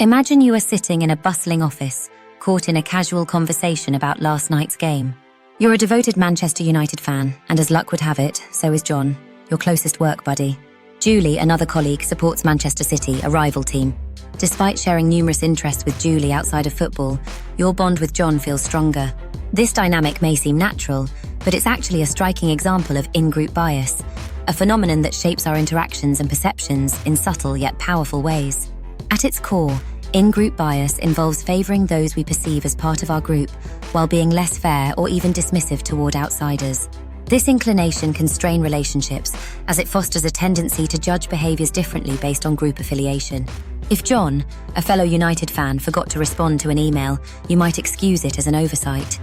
Imagine you are sitting in a bustling office, caught in a casual conversation about last night's game. You're a devoted Manchester United fan, and as luck would have it, so is John, your closest work buddy. Julie, another colleague, supports Manchester City, a rival team. Despite sharing numerous interests with Julie outside of football, your bond with John feels stronger. This dynamic may seem natural, but it's actually a striking example of in-group bias, a phenomenon that shapes our interactions and perceptions in subtle yet powerful ways. At its core, in-group bias involves favoring those we perceive as part of our group, while being less fair or even dismissive toward outsiders. This inclination can strain relationships, as it fosters a tendency to judge behaviors differently based on group affiliation. If John, a fellow United fan, forgot to respond to an email, you might excuse it as an oversight.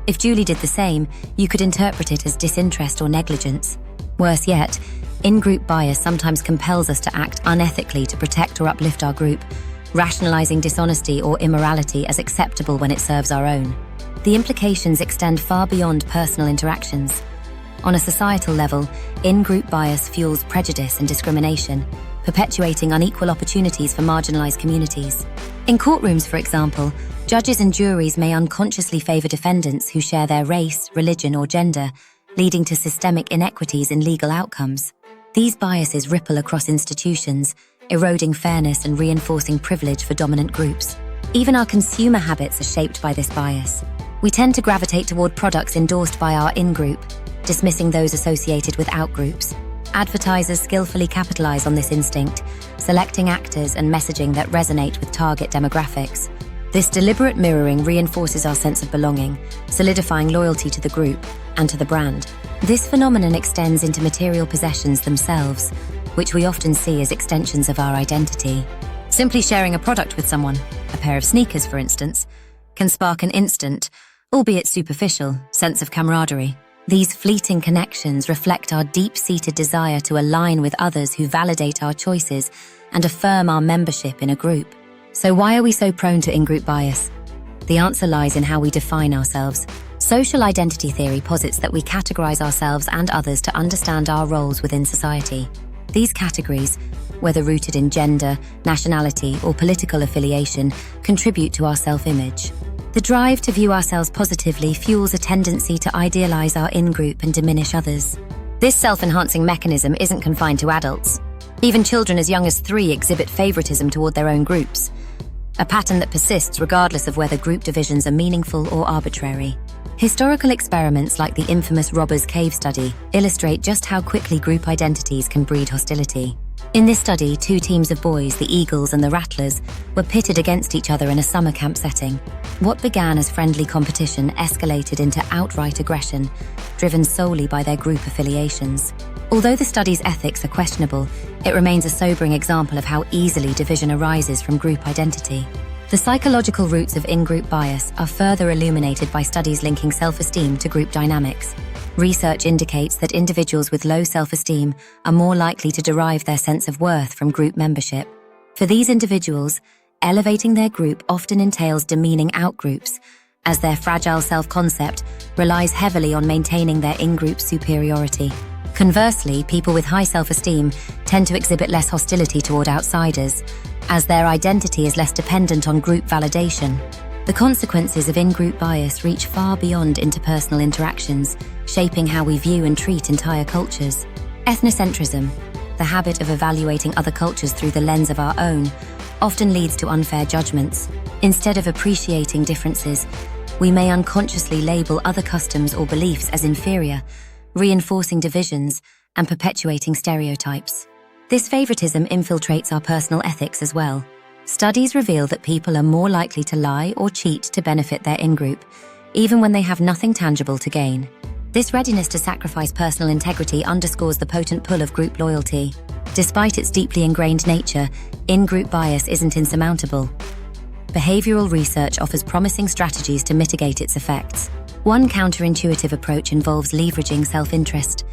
If Julie did the same, you could interpret it as disinterest or negligence. Worse yet, in-group bias sometimes compels us to act unethically to protect or uplift our group, rationalizing dishonesty or immorality as acceptable when it serves our own. The implications extend far beyond personal interactions. On a societal level, in-group bias fuels prejudice and discrimination, perpetuating unequal opportunities for marginalized communities. In courtrooms, for example, judges and juries may unconsciously favor defendants who share their race, religion, or gender, leading to systemic inequities in legal outcomes. These biases ripple across institutions, eroding fairness and reinforcing privilege for dominant groups. Even our consumer habits are shaped by this bias. We tend to gravitate toward products endorsed by our in-group, dismissing those associated with out-groups. Advertisers skillfully capitalize on this instinct, selecting actors and messaging that resonate with target demographics. This deliberate mirroring reinforces our sense of belonging, solidifying loyalty to the group and to the brand. This phenomenon extends into material possessions themselves, which we often see as extensions of our identity. Simply sharing a product with someone, a pair of sneakers for instance, can spark an instant, albeit superficial, sense of camaraderie. These fleeting connections reflect our deep-seated desire to align with others who validate our choices and affirm our membership in a group. So why are we so prone to in-group bias? The answer lies in how we define ourselves. Social identity theory posits that we categorize ourselves and others to understand our roles within society. These categories, whether rooted in gender, nationality, or political affiliation, contribute to our self-image. The drive to view ourselves positively fuels a tendency to idealize our in-group and diminish others. This self-enhancing mechanism isn't confined to adults. Even children as young as 3 exhibit favoritism toward their own groups, a pattern that persists regardless of whether group divisions are meaningful or arbitrary. Historical experiments like the infamous Robbers Cave study illustrate just how quickly group identities can breed hostility. In this study, 2 teams of boys, the Eagles and the Rattlers, were pitted against each other in a summer camp setting. What began as friendly competition escalated into outright aggression, driven solely by their group affiliations. Although the study's ethics are questionable, it remains a sobering example of how easily division arises from group identity. The psychological roots of in-group bias are further illuminated by studies linking self-esteem to group dynamics. Research indicates that individuals with low self-esteem are more likely to derive their sense of worth from group membership. For these individuals, elevating their group often entails demeaning out-groups, as their fragile self-concept relies heavily on maintaining their in-group superiority. Conversely, people with high self-esteem tend to exhibit less hostility toward outsiders, as their identity is less dependent on group validation. The consequences of in-group bias reach far beyond interpersonal interactions, shaping how we view and treat entire cultures. Ethnocentrism, the habit of evaluating other cultures through the lens of our own, often leads to unfair judgments. Instead of appreciating differences, we may unconsciously label other customs or beliefs as inferior, reinforcing divisions and perpetuating stereotypes. This favoritism infiltrates our personal ethics as well. Studies reveal that people are more likely to lie or cheat to benefit their in-group, even when they have nothing tangible to gain. This readiness to sacrifice personal integrity underscores the potent pull of group loyalty. Despite its deeply ingrained nature, in-group bias isn't insurmountable. Behavioral research offers promising strategies to mitigate its effects. One counterintuitive approach involves leveraging self-interest.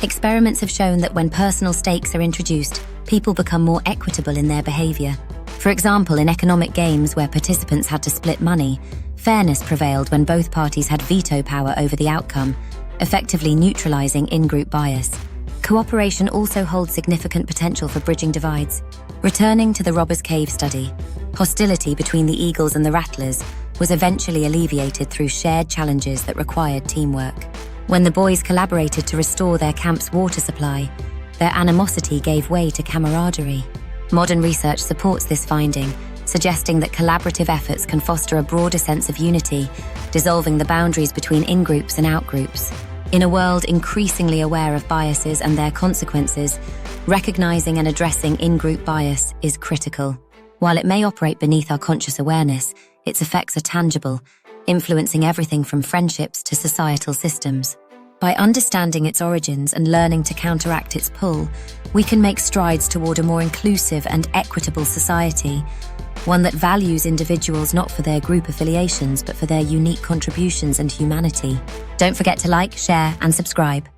Experiments have shown that when personal stakes are introduced, people become more equitable in their behavior. For example, in economic games where participants had to split money, fairness prevailed when both parties had veto power over the outcome, effectively neutralizing in-group bias. Cooperation also holds significant potential for bridging divides. Returning to the Robbers' Cave study, hostility between the Eagles and the Rattlers was eventually alleviated through shared challenges that required teamwork. When the boys collaborated to restore their camp's water supply, their animosity gave way to camaraderie. Modern research supports this finding, suggesting that collaborative efforts can foster a broader sense of unity, dissolving the boundaries between in-groups and out-groups. In a world increasingly aware of biases and their consequences, recognizing and addressing in-group bias is critical. While it may operate beneath our conscious awareness, its effects are tangible, influencing everything from friendships to societal systems. By understanding its origins and learning to counteract its pull, we can make strides toward a more inclusive and equitable society, one that values individuals not for their group affiliations but for their unique contributions and humanity. Don't forget to like, share, and subscribe.